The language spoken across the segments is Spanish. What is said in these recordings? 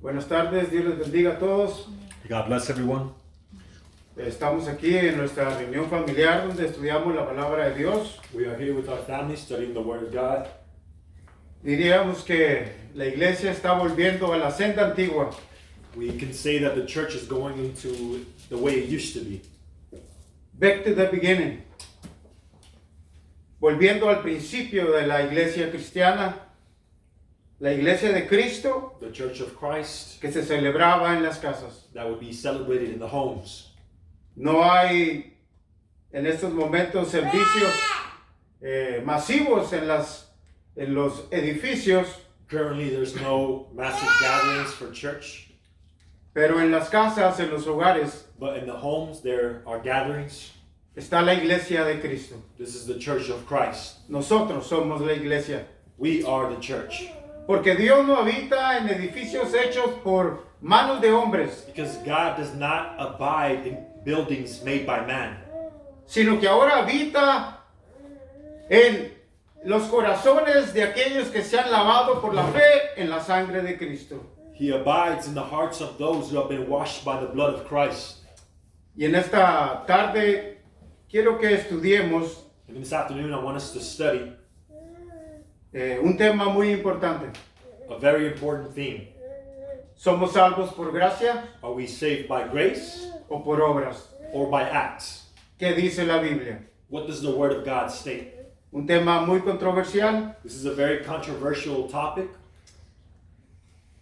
Buenas tardes, Dios les bendiga a todos. God bless everyone. Estamos aquí en nuestra reunión familiar donde estudiamos la palabra de Dios. We are here with our family studying the Word of God. Diríamos que la iglesia está volviendo a la senda antigua. We can say that the church is going into the way it used to be. Back to the beginning. Volviendo al principio de la iglesia cristiana, la iglesia de Cristo The Church of Christ que se celebraba en las casas. that would be celebrated in the homes. No hay en estos momentos servicios masivos en los edificios, Currently, there's no massive gatherings for church, pero en las casas, en los hogares, but in the homes there are gatherings. está la iglesia de Cristo. This is the Church of Christ. Nosotros somos la iglesia. We are the church. Porque Dios no habita en edificios hechos por manos de hombres, Because God does not abide in buildings made by man, sino que ahora habita en los corazones de aquellos que se han lavado por la fe en la sangre de Cristo. He abides in the hearts of those who have been washed by the blood of Christ. Y en esta tarde quiero que estudiemos And this afternoon, I want us to study un tema muy importante. a very important theme. ¿Somos salvos por gracia Are we saved by grace o por obras? or by acts? ¿Qué dice la Biblia? What does the Word of God state? Un tema muy controversial, This is a very controversial topic,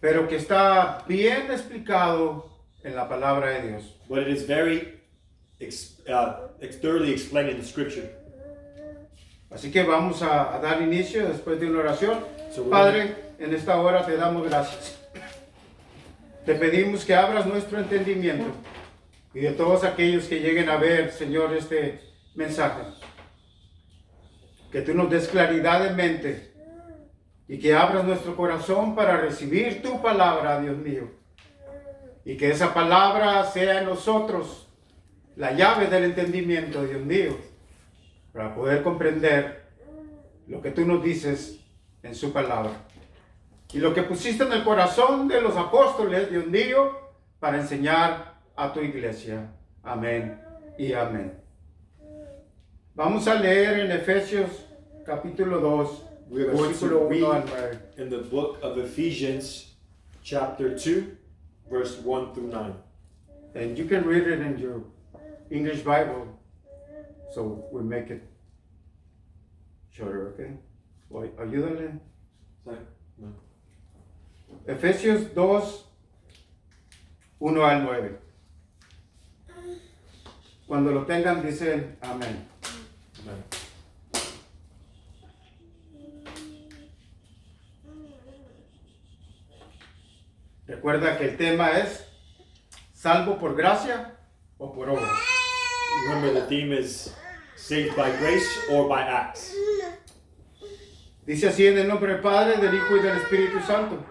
pero que está bien explicado en la palabra de Dios. but it is very thoroughly explained in the Scripture. Así que vamos a dar inicio después de una oración. So we're Padre, en esta hora te damos gracias. Te pedimos que abras nuestro entendimiento y de todos aquellos que lleguen a ver, Señor, este mensaje. Que tú nos des claridad de mente y que abras nuestro corazón para recibir tu palabra, Dios mío. Y que esa palabra sea en nosotros la llave del entendimiento, Dios mío, para poder comprender lo que tú nos dices en su palabra. Y lo que pusiste en el corazón de los apóstoles, Dios mío, para enseñar a tu iglesia. Amén y amén. Vamos a leer en Efesios capítulo 2, We are going versículo to 1 al read 9. in the book of Ephesians, chapter 2, verse 1 through 9. And you can read it in your English Bible, so we make it shorter, okay? O ayúdale. Sorry? No. Efesios 2, 1 al 9. Cuando lo tengan, dicen amén. Amen. Recuerda que el tema es salvo por gracia o por obras. Remember, the theme is saved by grace or by acts. Dice así en el nombre del Padre, del Hijo y del Espíritu Santo.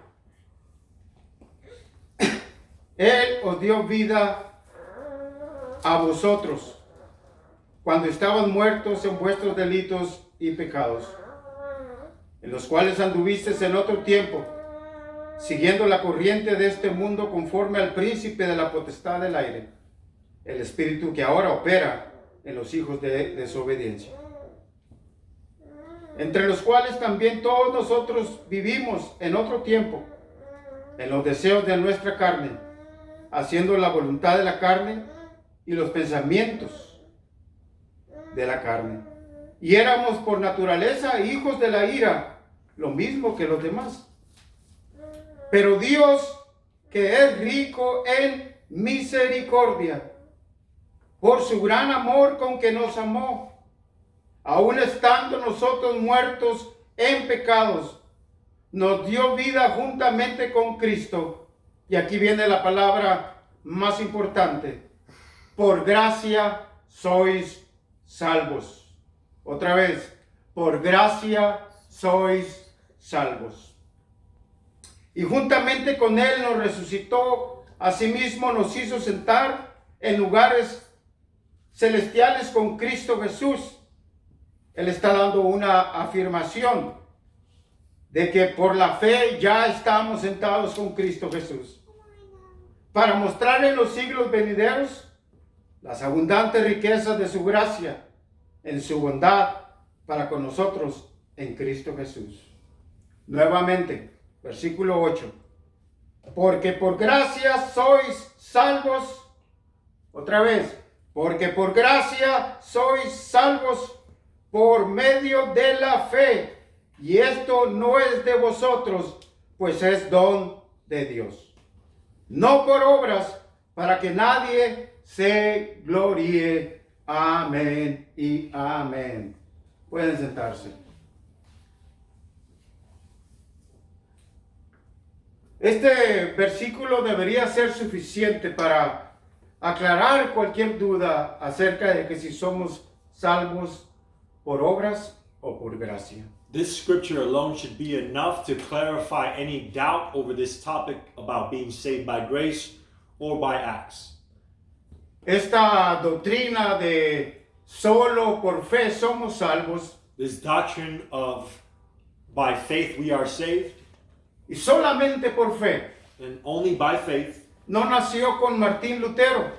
Él os dio vida a vosotros cuando estaban muertos en vuestros delitos y pecados, en los cuales anduvisteis en otro tiempo, siguiendo la corriente de este mundo conforme al príncipe de la potestad del aire, el espíritu que ahora opera en los hijos de desobediencia, entre los cuales también todos nosotros vivimos en otro tiempo, en los deseos de nuestra carne, haciendo la voluntad de la carne y los pensamientos de la carne. Y éramos por naturaleza hijos de la ira, lo mismo que los demás. Pero Dios, que es rico en misericordia, por su gran amor con que nos amó, aun estando nosotros muertos en pecados, nos dio vida juntamente con Cristo. Y aquí viene la palabra más importante. Por gracia sois salvos. Otra vez, por gracia sois salvos. Y juntamente con Él nos resucitó, asimismo nos hizo sentar en lugares celestiales con Cristo Jesús. Él está dando una afirmación de que por la fe ya estamos sentados con Cristo Jesús. para mostrar en los siglos venideros las abundantes riquezas de su gracia en su bondad para con nosotros en Cristo Jesús. Nuevamente, versículo 8. Porque por gracia sois salvos. Otra vez. Porque por gracia sois salvos por medio de la fe. Y esto no es de vosotros, pues es don de Dios. No por obras, para que nadie se gloríe. Amén y amén. Pueden sentarse. Este versículo debería ser suficiente para aclarar cualquier duda acerca de que si somos salvos por obras o por gracia. This scripture alone should be enough to clarify any doubt over this topic about being saved by grace or by acts. Esta doctrina de solo por fe somos salvos This doctrine of by faith we are saved y solamente por fe and only by faith no nació con Martín Lutero,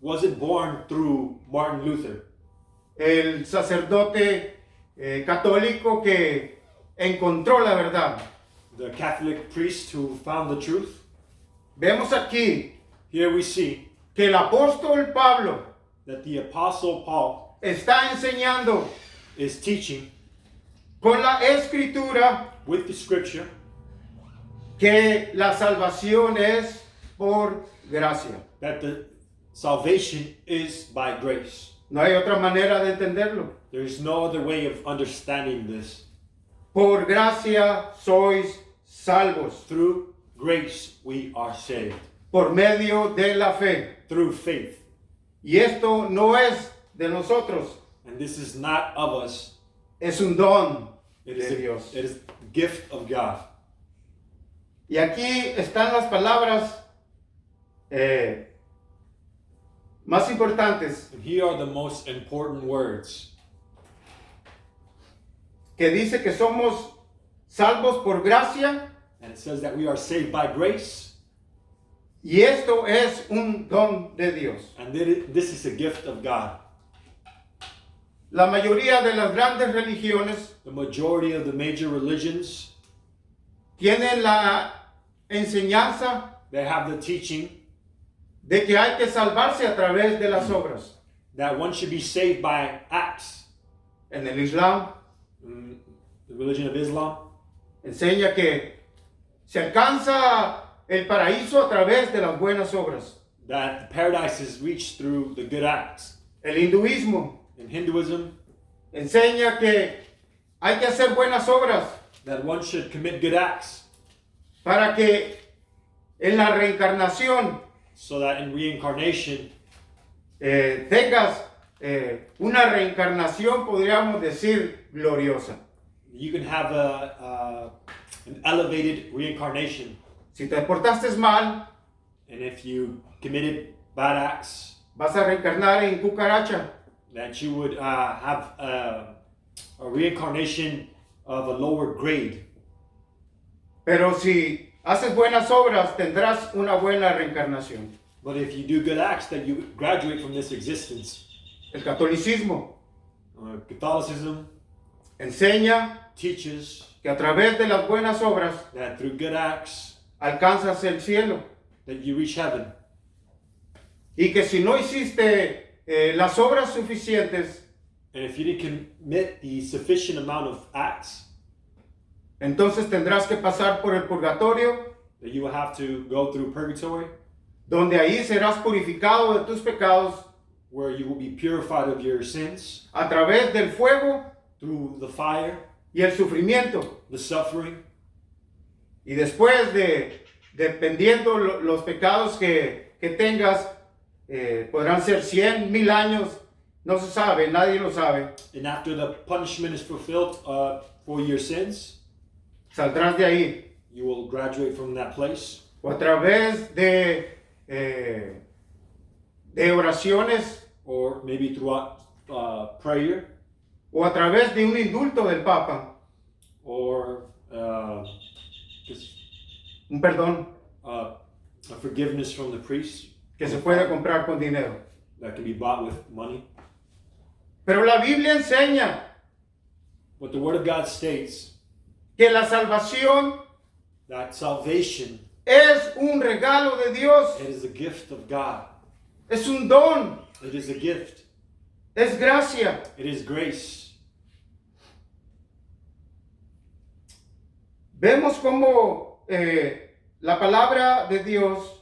wasn't born through Martin Luther, el sacerdote católico que encontró la verdad. the Catholic priest who found the truth. Vemos aquí Here we see que el apóstol Pablo that the apostle Paul está enseñando is teaching con la escritura with the scripture que la salvación es por gracia. that the salvation is by grace. No hay otra manera de entenderlo. There is no other way of understanding this. Por gracia sois salvos Through grace we are saved. por medio de la fe. Through faith. Y esto no es de nosotros, And this is not of us. es un don It de Dios. is a gift of God. Y aquí están las palabras más importantes And here are the most important words. que dice que somos salvos por gracia And it says that we are saved by grace. y esto es un don de Dios. And this is a gift of God. La mayoría de las grandes religiones The majority of the major religions, tienen la enseñanza they have the teaching de que hay que salvarse a través de las obras. that one should be saved by acts. En el Islam The religion of Islam enseña que se alcanza el paraíso a través de las buenas obras. that paradise is reached through the good acts. El hinduismo In Hinduism, enseña que hay que hacer buenas obras that one should commit good acts para que en la reencarnación so that in reincarnation tengas una reencarnación, podríamos decir, gloriosa. you can have an elevated reincarnation. Si te portaste mal, And if you committed bad acts, vas a reencarnar en cucaracha. that you would have a reincarnation of a lower grade. Pero si haces buenas obras, tendrás una buena reencarnación. But if you do good acts, that you graduate from this existence. El catolicismo Catholicism enseña teaches que a través de las buenas obras that through good acts, alcanzas el cielo that you reach heaven. y que si no hiciste las obras suficientes, And if you didn't commit the sufficient amount of acts, entonces tendrás que pasar por el purgatorio, that you will have to go through purgatory, donde ahí serás purificado de tus pecados where you will be purified of your sins a través del fuego through the fire, y el sufrimiento. the suffering. Y después dependiendo los pecados que tengas, podrán ser 100, 1000 años, no se sabe, nadie lo sabe. And after the punishment is fulfilled for your sins, Saldrás de ahí. you will graduate from that place. O a través de oraciones, Or maybe throughout prayer, o a través de un indulto del Papa, or un perdón. a forgiveness from the priest que se puede comprar con dinero. that can be bought with money. Pero la Biblia enseña But the Word of God states que la salvación that salvation, es un regalo de Dios, it is a gift of God. es un don, It is a gift. es gracia. It is grace. Vemos cómo la palabra de Dios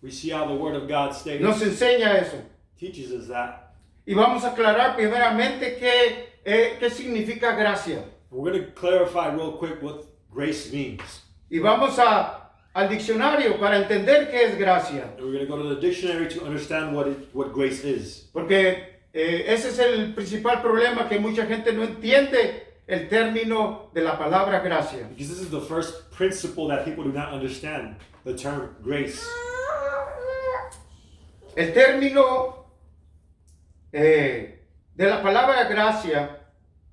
We see how the Word of God states, nos enseña eso. teaches us that. Y vamos a aclarar primeramente qué significa gracia. We're going to clarify real quick what grace means. Y vamos al diccionario para entender qué es gracia. And we're going to go to the dictionary to understand what grace is. Porque ese es el principal problema, que mucha gente no entiende el término de la palabra gracia. Because this is the first principle that people do not understand, the term grace. El término de la palabra gracia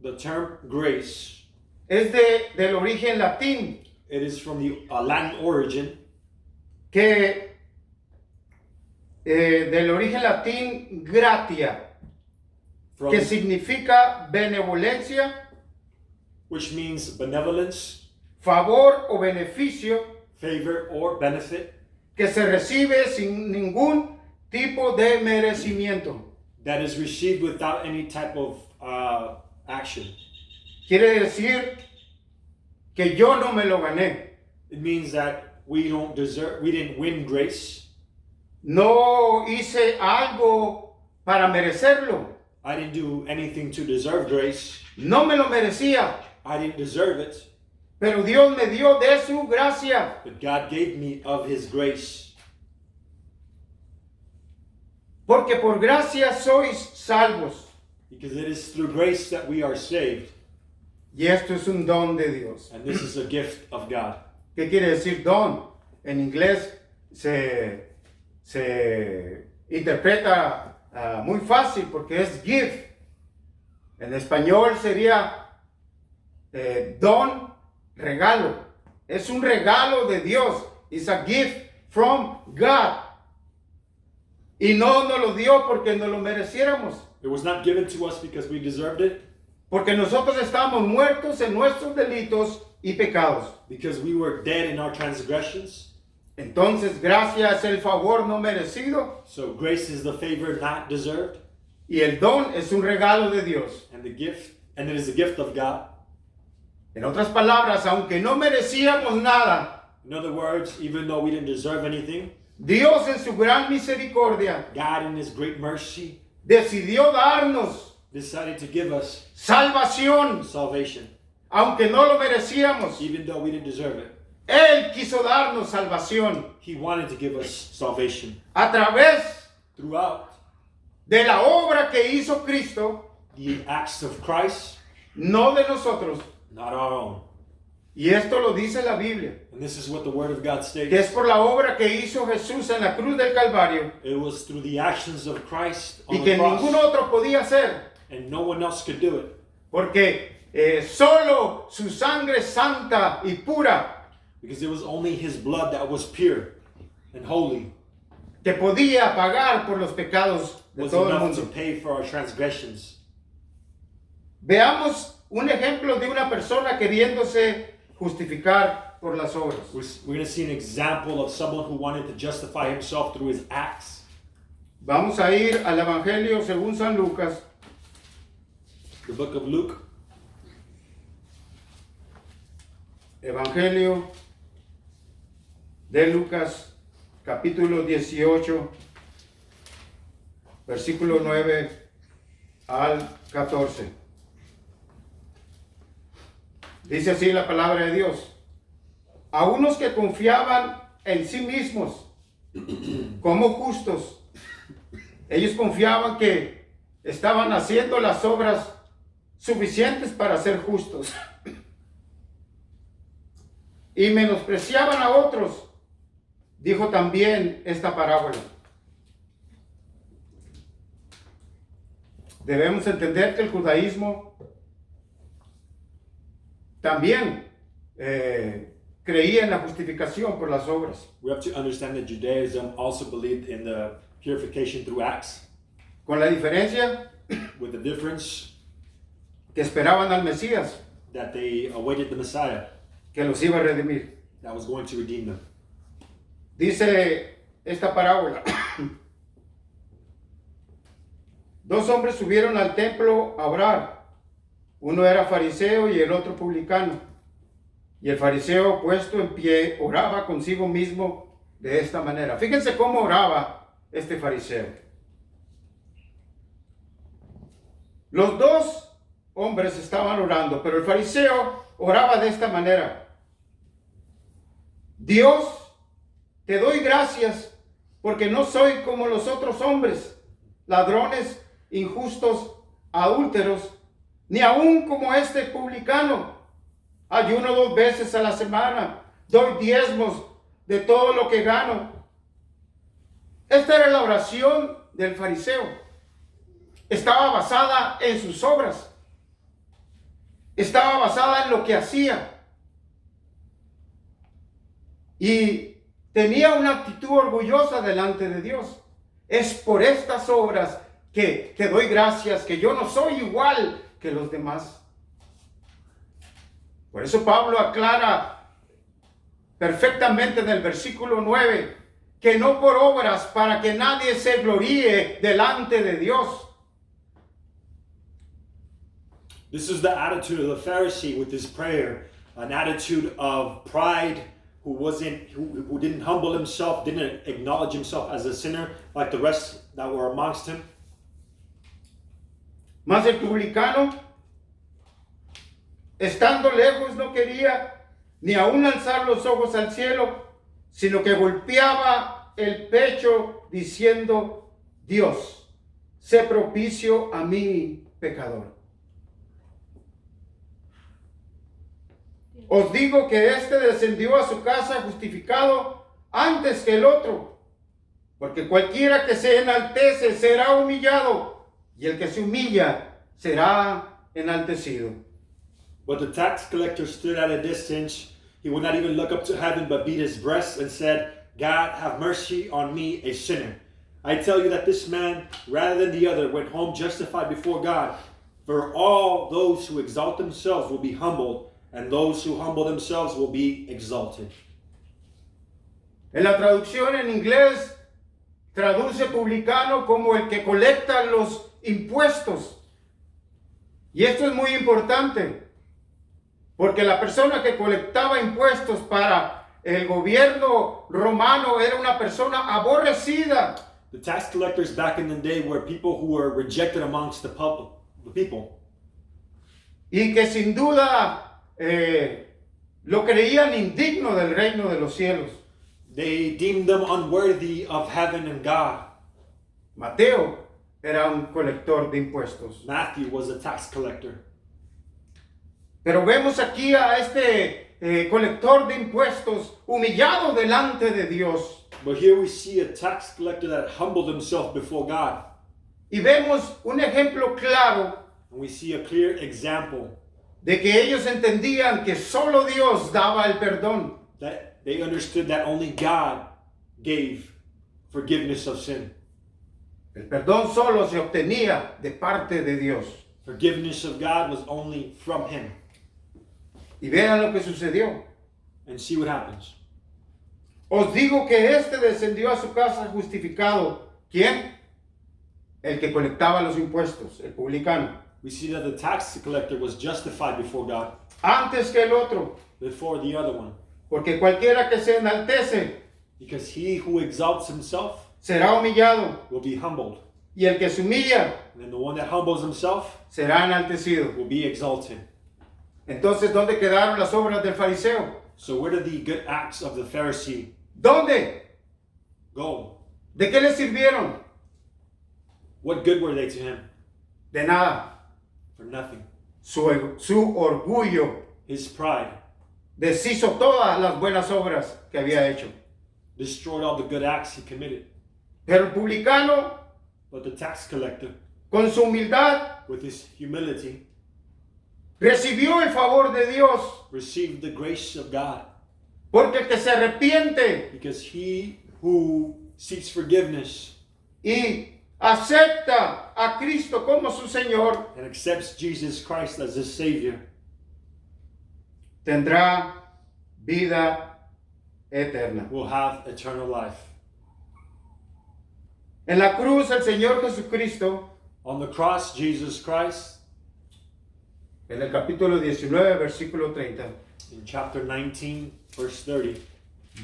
The term grace, es del origen latín, it is from the Latin origin, que del origen latín gratia, from, que significa benevolencia, which means benevolence, favor o beneficio favor, or benefit, que se recibe sin ningún tipo de merecimiento. that is received without any type of action. Quiere decir que yo no me lo gané. It means that we didn't win grace. No hice algo para merecerlo. I didn't do anything to deserve grace. No me lo merecía. I didn't deserve it. Pero Dios me dio de su gracia. But God gave me of His grace. Porque por gracia sois salvos. Because it is through grace that we are saved. Y esto es un don de Dios. And this is a gift of God. ¿Qué quiere decir don? En inglés se interpreta muy fácil porque es gift. En español sería don, regalo. Es un regalo de Dios. It's a gift from God. Y no nos lo dio porque no lo mereciéramos. It was not given to us because we deserved it. Porque nosotros estábamos muertos en nuestros delitos y pecados. Because we were dead in our transgressions. Entonces, gracia es el favor no merecido. So grace is the favor not deserved. Y el don es un regalo de Dios. And it is a gift of God. En otras palabras, aunque no merecíamos nada, In other words, even though we didn't deserve anything, Dios en su gran misericordia God in His great mercy decidió darnos decided to give us salvación, salvation. aunque no lo merecíamos. Even though we didn't deserve it. Él quiso darnos salvación He wanted to give us salvation a través throughout de la obra que hizo Cristo, the acts of Christ, no de nosotros. not our own. Y esto lo dice la Biblia, And this is what the Word of God que states. es por la obra que hizo Jesús en la cruz del Calvario It was through the actions of Christ y on que the ningún cross, otro podía hacer, and no one else could do it. porque solo su sangre santa y pura Because it was only His blood that was pure and holy que podía pagar por los pecados de was todo el enough to mundo. pay for our transgressions. Veamos un ejemplo de una persona queriéndose justificar por las obras. We're going to see an example of someone who wanted to justify himself through his acts. Vamos a ir al Evangelio según San Lucas, The book of Luke, Evangelio de Lucas, capítulo 18, versículo 9 al 14. Dice así la palabra de Dios: a unos que confiaban en sí mismos como justos, ellos confiaban que estaban haciendo las obras suficientes para ser justos, y menospreciaban a otros, dijo también esta parábola. Debemos entender que el judaísmo también creía en la justificación por las obras, We have to understand that Judaism also believed in the purification through acts, con la diferencia with the difference que esperaban al Mesías, that they awaited the Messiah que los iba a redimir. that was going to redeem them. Dice esta parábola: dos hombres subieron al templo a orar. Uno era fariseo y el otro publicano. Y el fariseo, puesto en pie, oraba consigo mismo de esta manera. Fíjense cómo oraba este fariseo. Los dos hombres estaban orando, pero el fariseo oraba de esta manera: Dios, te doy gracias porque no soy como los otros hombres, ladrones, injustos, adúlteros, ni aún como este publicano. Ayuno 2 veces a la semana, doy diezmos de todo lo que gano. Esta era la oración del fariseo. Estaba basada en sus obras. Estaba basada en lo que hacía. Y tenía una actitud orgullosa delante de Dios. Es por estas obras que te doy gracias, que yo no soy igual que los demás. Por eso Pablo aclara perfectamente en el versículo 9 que no por obras, para que nadie se gloríe delante de Dios. This is the attitude of the Pharisee with his prayer, an attitude of pride, who didn't humble himself, didn't acknowledge himself as a sinner like the rest that were amongst him. Mas el publicano, estando lejos, no quería ni aún alzar los ojos al cielo, sino que golpeaba el pecho diciendo: Dios, sé propicio a mí, pecador. Os digo que éste descendió a su casa justificado antes que el otro, porque cualquiera que se enaltece será humillado, y el que se humilla será enaltecido. But the tax collector stood at a distance. He would not even look up to heaven, but beat his breast and said, God, have mercy on me, a sinner. I tell you that this man, rather than the other, went home justified before God. For all those who exalt themselves will be humbled, and those who humble themselves will be exalted. En la traducción en inglés, traduce publicano como el que colecta los impuestos. Y esto es muy importante, porque la persona que colectaba impuestos para el gobierno romano era una persona aborrecida. The tax collectors back in the day were people who were rejected amongst the people. Y que sin duda lo creían indigno del reino de los cielos. They deemed them unworthy of heaven and God. Mateo era un colector de impuestos. Matthew was a tax collector. Pero vemos aquí a este colector de impuestos humillado delante de Dios. But here we see a tax collector that humbled himself before God. Y vemos un ejemplo claro And we see a clear example de que ellos entendían que solo Dios daba el perdón. that they understood that only God gave forgiveness of sin. El perdón solo se obtenía de parte de Dios. Forgiveness of God was only from Him. Y vean lo que sucedió. And see what happens. Os digo que este descendió a su casa justificado. ¿Quién? El que colectaba los impuestos, el publicano. We see that the tax collector was justified before God, Antes que el otro. before the other one. Porque cualquiera que se enaltece Because he who exalts himself será humillado. will be humbled. Y el que se humilla And then the one that humbles himself será enaltecido. will be exalted. Entonces, ¿dónde quedaron las obras del fariseo? So where did the good acts of the Pharisee ¿Dónde? go? ¿De qué le sirvieron? What good were they to him? De nada. For nothing. Su orgullo His pride deshizo todas las buenas obras que había hecho. destroyed all the good acts he committed. Pero el publicano, But the tax collector, con su humildad, with his humility, recibió el favor de Dios. received the grace of God. Porque el que se arrepiente Because he who seeks forgiveness y acepta a Cristo como su Señor, and accepts Jesus Christ as his Savior tendrá vida eterna. will have eternal life. En la cruz el Señor Jesucristo, On the cross, Jesus Christ, en el capítulo 19, versículo 30, in chapter 19, verse 30,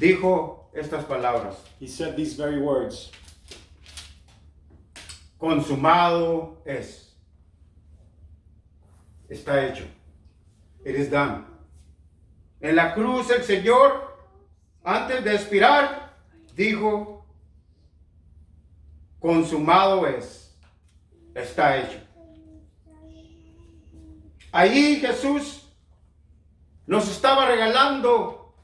dijo estas palabras: he said these very words, consumado es. Está hecho. It is done. En la cruz el Señor, antes de expirar, dijo: consumado es. Está hecho. Ahí Jesús nos estaba regalando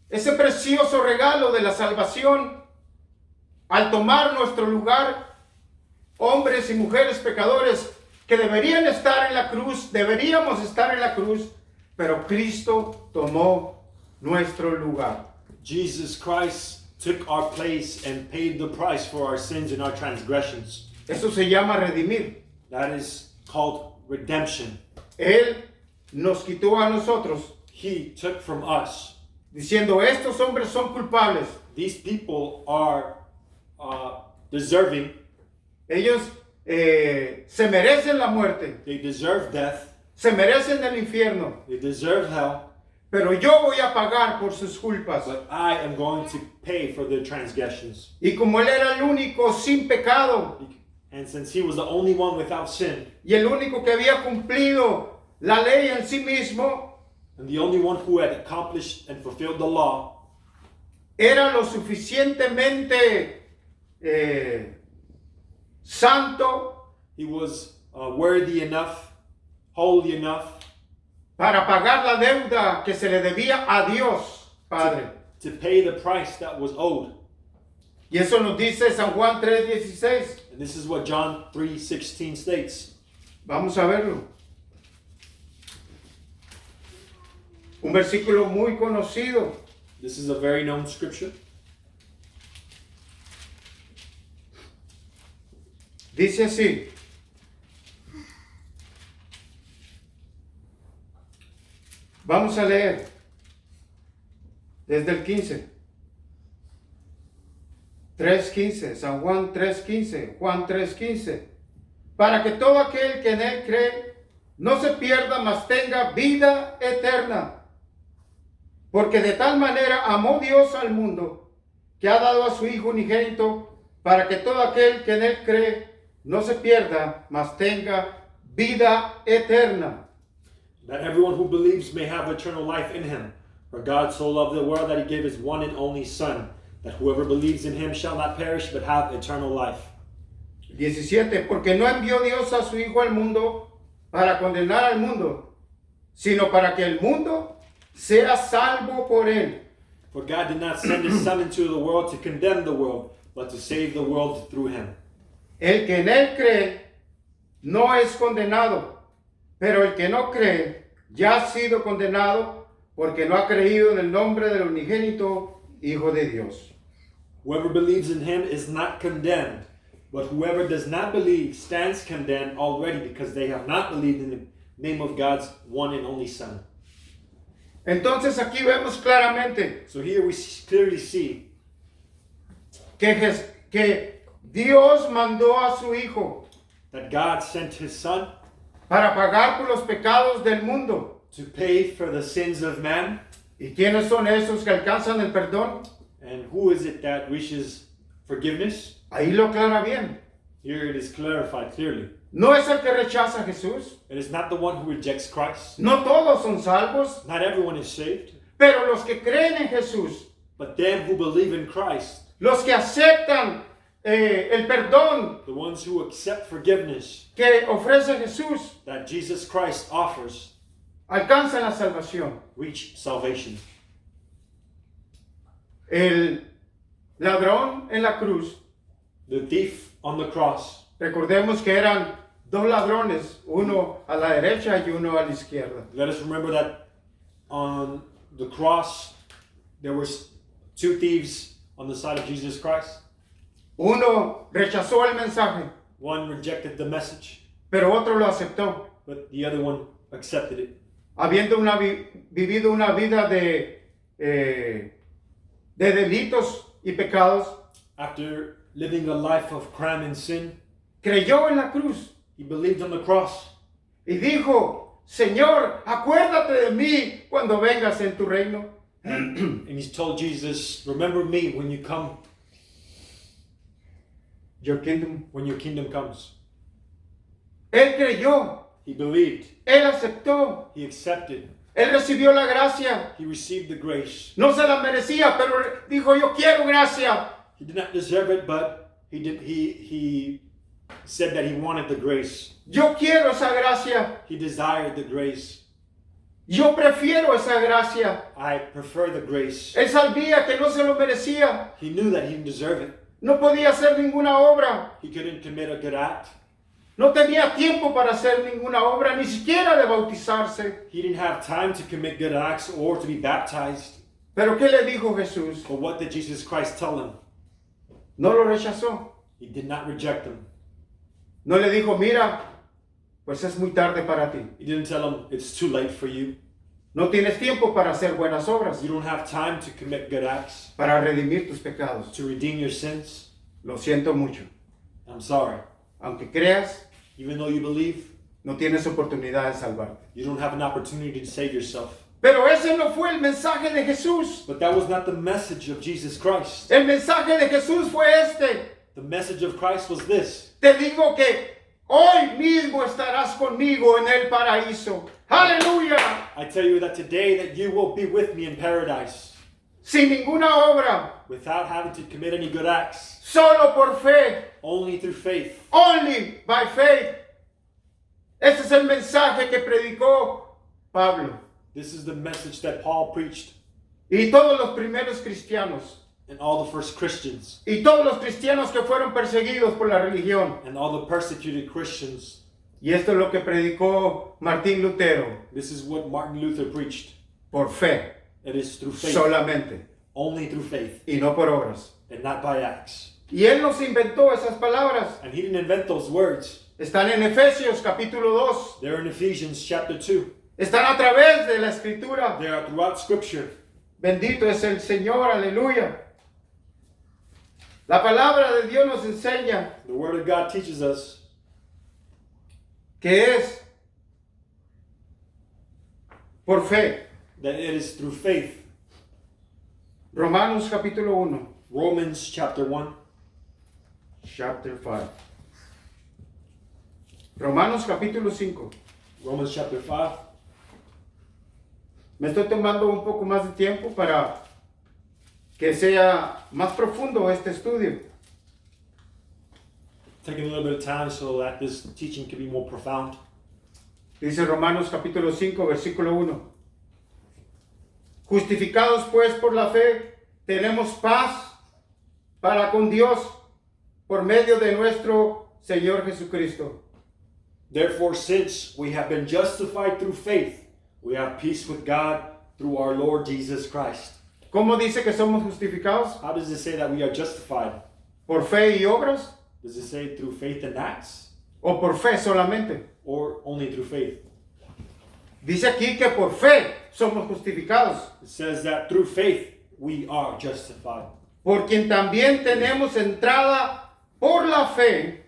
ese precioso regalo de la salvación al tomar nuestro lugar, hombres y mujeres pecadores que deberían estar en la cruz, deberíamos estar en la cruz, pero Cristo tomó nuestro lugar. Jesus Christ took our place and paid the price for our sins and our transgressions. Eso se llama redimir. That is called redemption. Él nos quitó a nosotros, He took from us. diciendo: estos hombres son culpables. These people are deserving. Ellos se merecen la muerte, They deserve death. se merecen el infierno, They deserve hell. pero yo voy a pagar por sus culpas. But I am going to pay for their transgressions. Y como Él era el único sin pecado And since he was the only one without sin, y el único que había cumplido la ley en sí mismo, and the only one who had accomplished and fulfilled the law, era lo suficientemente santo he was worthy enough, holy enough para pagar la deuda que se le debía a Dios Padre. to pay the price that was owed. Y eso nos dice San Juan 3:16. And this is what John 3:16 states. Vamos a verlo. Un versículo muy conocido. This is a very known scripture. Dice así: vamos a leer desde el 15. 3:15, San Juan 3:15, Juan 3:15. Para que todo aquel que en él cree no se pierda, mas tenga vida eterna. Porque de tal manera amó Dios al mundo, que ha dado a su Hijo unigénito, para que todo aquel que en él cree no se pierda, mas tenga vida eterna. That everyone who believes may have eternal life in him. For God so loved the world that he gave his one and only Son, that whoever believes in him shall not perish but have eternal life. 17. Porque no envió Dios a su Hijo al mundo para condenar al mundo, sino para que el mundo sea salvo por él. For God did not send his Son into the world to condemn the world, but to save the world through him. El que en él cree no es condenado, pero el que no cree ya ha sido condenado porque no ha creído en el nombre del unigénito Hijo de Dios. Whoever believes in him is not condemned, but whoever does not believe stands condemned already because they have not believed in the name of God's one and only Son. Entonces aquí vemos claramente So here we clearly see que Dios mandó a su Hijo that God sent his Son para pagar por los pecados del mundo. to pay for the sins of man. ¿Y quiénes son esos que alcanzan el perdón? And who is it that reaches forgiveness? Ahí lo aclara bien. Here it is clarified clearly. No es el que rechaza a Jesús. It is not the one who rejects Christ. No todos son salvos, Not everyone is saved. pero los que creen en Jesús, But them who believe in Christ, los que aceptan el perdón the ones who accept forgiveness que ofrece Jesús, that Jesus Christ offers, alcanzan la salvación. reach salvation. El ladrón en la cruz, The thief on the cross, recordemos que eran dos ladrones, uno a la derecha y uno a la izquierda. let us remember that on the cross there were two thieves on the side of Jesus Christ. Uno rechazó el mensaje, One rejected the message, pero otro lo aceptó. but the other one accepted it. Habiendo vivido una vida de delitos y pecados, After living a life of crime and sin, creyó en la cruz he believed on the cross. y dijo, Señor, acuérdate de mí cuando vengas en tu reino. And he's told Jesus, remember me when you come, Your kingdom. when your kingdom comes. Él creyó, He believed. él aceptó, He accepted. él recibió la gracia. He received the grace. No se la merecía, pero dijo, yo quiero gracia. He did not deserve it, but he said that he wanted the grace. Yo quiero esa gracia. He desired the grace. Yo prefiero esa gracia. I prefer the grace. Él sabía que no se lo merecía. He knew that he didn't deserve it. No podía hacer ninguna obra. He couldn't commit a good act. No tenía tiempo para hacer ninguna obra, ni siquiera de bautizarse. He didn't have time to commit good acts or to be baptized. Pero ¿qué le dijo Jesús? But what did Jesus Christ tell him? No lo rechazó. He did not reject him. No le dijo, mira, pues es muy tarde para ti. He didn't tell him it's too late for you. No tienes tiempo para hacer buenas obras, You don't have time to commit good acts, para redimir tus pecados. to redeem your sins. Lo siento mucho. I'm sorry. Aunque creas, Even though you believe, no tienes oportunidad de salvarte. you don't have an opportunity to save yourself. Pero ese no fue el mensaje de Jesús. But that was not the message of Jesus Christ. El mensaje de Jesús fue este. The message of Christ was this. Te digo que hoy mismo estarás conmigo en el paraíso. Aleluya. I tell you that today that you will be with me in paradise Sin ninguna obra, without having to commit any good acts, solo por fe. only through faith. Only by faith. Ese es el mensaje que predicó Pablo This is the message that Paul preached y todos los primeros cristianos and all the first Christians y todos los cristianos que fueron perseguidos por la religión. and all the persecuted Christians. Y esto es lo que predicó Martín Lutero, This is what Martin Luther preached. por fe It is through faith, solamente only through faith, y no por obras. and not by acts. Y él nos inventó esas palabras. And he didn't invent those words. Están en Efesios capítulo 2. They're in Ephesians chapter 2. Están a través de la escritura. They are throughout Scripture. Bendito es el Señor, aleluya. La palabra de Dios nos enseña The Word of God teaches us que es por fe. that it is through faith. Romanos capítulo 1, Romans chapter 1. chapter 5. Romanos capítulo 5. Romans chapter 5. Me estoy tomando un poco más de tiempo para que sea más profundo este estudio. Taking a little bit of time so that this teaching can be more profound. Dice Romanos capítulo 5, versículo 1. Justificados pues por la fe, tenemos paz para con Dios por medio de nuestro Señor Jesucristo. Therefore, since we have been justified through faith, we have peace with God through our Lord Jesus Christ. ¿Cómo dice que somos justificados? How does it say that we are justified? ¿Por fe y obras? Does it say through faith and acts? ¿O por fe solamente? Or only through faith? Dice aquí que por fe somos justificados, It says that through faith we are justified. por quien también tenemos entrada por la fe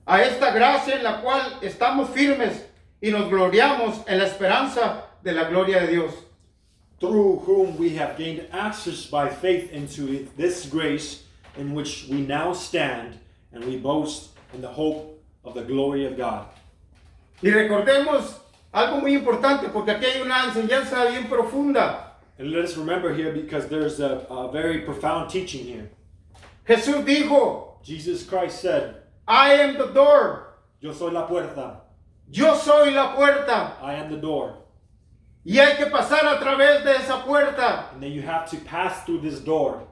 a esta gracia en la cual estamos firmes y nos gloriamos en la esperanza de la gloria de Dios. Through whom we have gained access by faith into this grace in which we now stand, and we boast in the hope of the glory of God. Y recordemos algo muy importante, porque aquí hay una enseñanza bien profunda. And let us remember here, because there's a very profound teaching here. Jesús dijo, Jesus Christ said, I am the door. Yo soy la puerta. Yo soy la puerta. I am the door. Y hay que pasar a través de esa puerta. And then you have to pass through this door.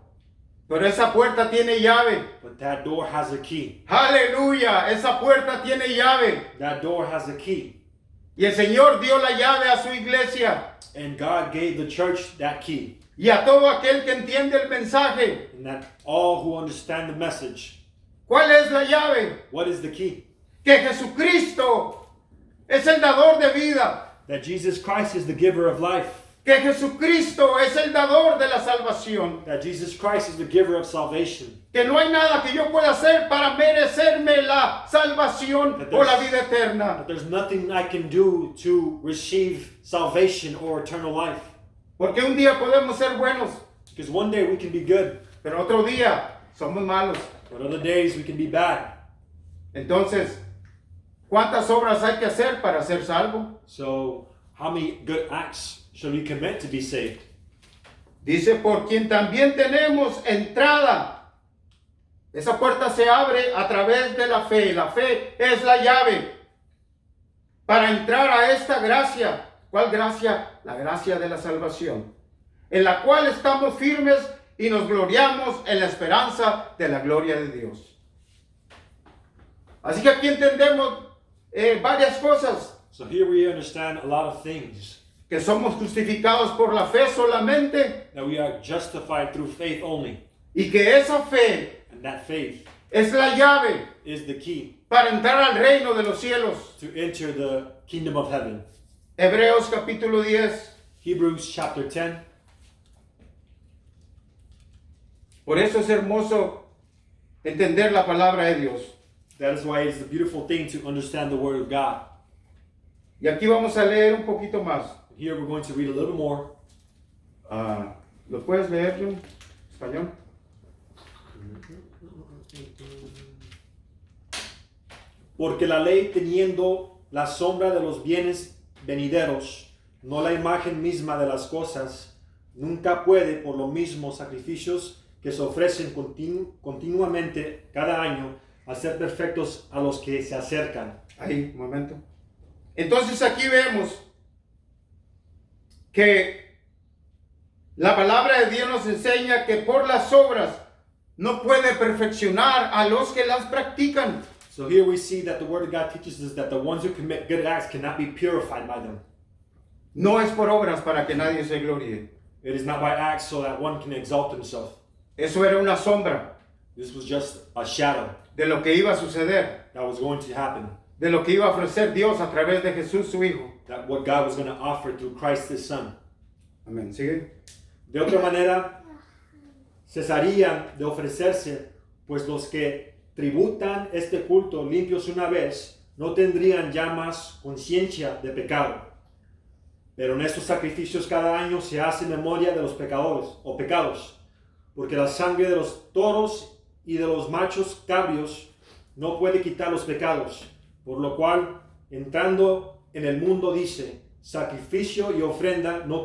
Pero esa puerta tiene llave. But that door has a key. Aleluya, esa puerta tiene llave. That door has a key. Y el Señor dio la llave a su iglesia. And God gave the church that key. y a todo aquel que entiende el mensaje. and that all who understand the message, ¿Cuál es la llave? what is the key? Que Jesucristo es el dador de vida. That Jesus Christ is the giver of life. Que Jesucristo es el dador de la salvación. That Jesus Christ is the giver of salvation. Que no hay nada que yo pueda hacer para merecerme la salvación o la vida eterna. That there's nothing I can do to receive salvation or eternal life. Porque un día podemos ser buenos, Because one day we can be good, pero otro día somos malos. but other days we can be bad. Entonces, ¿cuántas obras hay que hacer para ser salvo? So, how many good acts shall we commit to be saved? Dice, por quien también tenemos entrada. Esa puerta se abre a través de la fe. La fe es la llave para entrar a esta gracia. ¿Cuál gracia? La gracia de la salvación, en la cual estamos firmes y nos gloriamos en la esperanza de la gloria de Dios. Así que aquí entendemos varias cosas. So here we understand a lot of things. Que somos justificados por la fe solamente, That we are justified through faith only. y que esa fe And that faith es la llave is the key para entrar al reino de los cielos. to enter the kingdom of heaven. Hebreos capítulo 10. Hebrews chapter 10. Por eso es hermoso entender la palabra de Dios. That is why it is a beautiful thing to understand the word of God. Y aquí vamos a leer un poquito más. Here we're going to read a little more. ¿Lo puedes leer, John? Español. Porque la ley, teniendo la sombra de los bienes venideros, no la imagen misma de las cosas, nunca puede, por lo mismo, sacrificios que se ofrecen continuamente cada año, hacer perfectos a los que se acercan. Ahí, un momento. Entonces aquí vemos que la palabra de Dios nos enseña que por las obras no puede perfeccionar a los que las practican. So here we see that the word of God teaches us that the ones who commit good acts cannot be purified by them. No es por obras para que nadie se gloríe. It is not by acts so that one can exalt himself. Eso era una sombra This was just a shadow de lo que iba a suceder, that was going to happen. de lo que iba a ofrecer Dios a través de Jesús su Hijo. That what God was going to offer through Christ his Son. Amén. ¿Sigue? De otra manera, cesarían de ofrecerse, pues los que tributan este culto limpios una vez, no tendrían ya más conciencia de pecado. Pero en estos sacrificios cada año se hace memoria de los pecadores o pecados, porque la sangre de los toros y de los machos cabrios no puede quitar los pecados, por lo cual, entrando en el mundo dice, sacrificio y ofrenda no